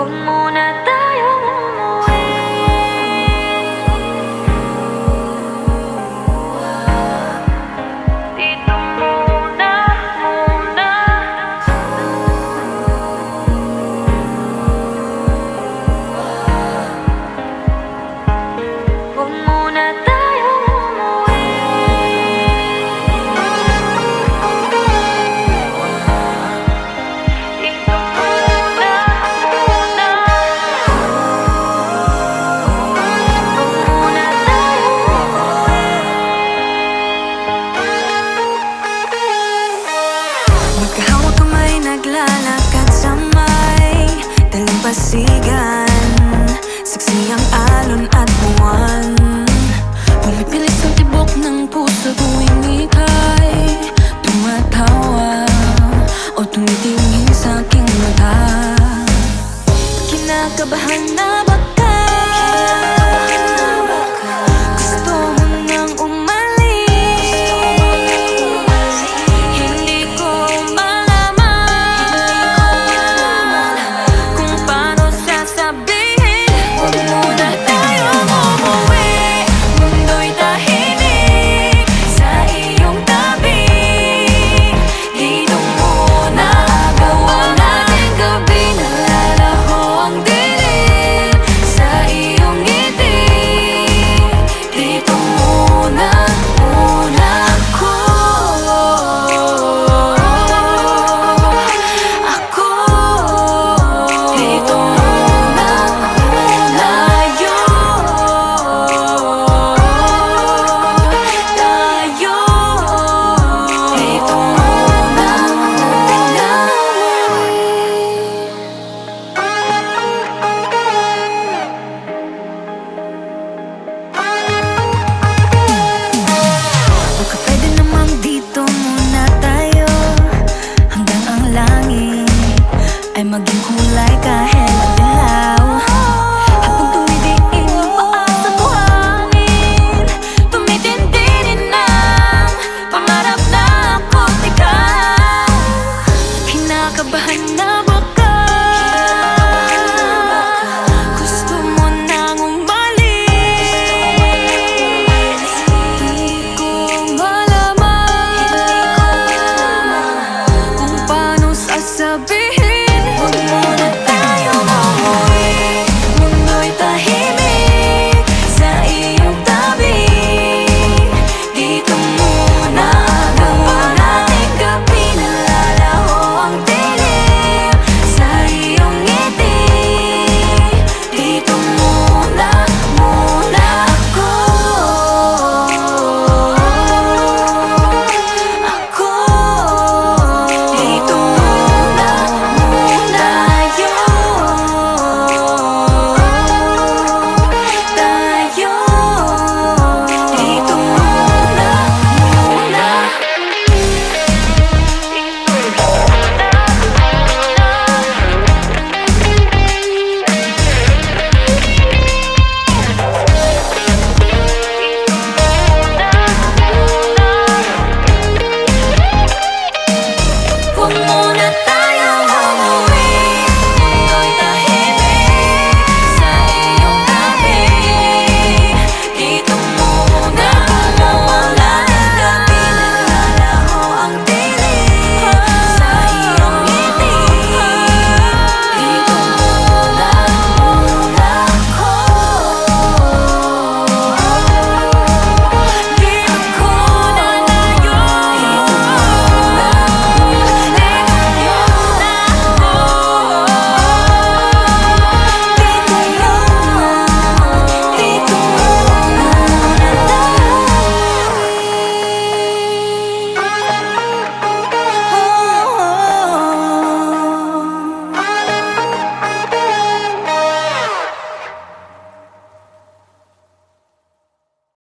Huwag muna tayong umuwi. Dito muna, muna. Huwag muna tayong umuwi. Dito muna, muna. Huwag muna tayong umuwi. Magkahawak kamay, naglalakad sa may dalampasigan. Saksi ang alon at buwan. Pumipilis ang tibok ng puso tuwing ika'y tumatawa o tumitingin sa aking mata. Kinakabahan na ba ka? Gusto mo nang umalis? Hindi ko malaman kung paano sasabihin. Huwag muna tayong umuwi. Mundo'y tahimik sa iyong tabi. Dito muna agawan natin gabi. Nalalaho ang dilim sa iyong ngiti. Dito muna, muna ako. Dito muna, tayo. Dito muna, baka pwede namang dito muna tayo hanggang ang langit ay maging kulay kahit madilaw. Habang tumidiin ang paa sa buhangin, tumitindi ang pangarap na ako't ikaw. Kinakabahan na ba ka? Gusto mo nang umalis? Di ko malaman kung paano sasabihin. Huwag muna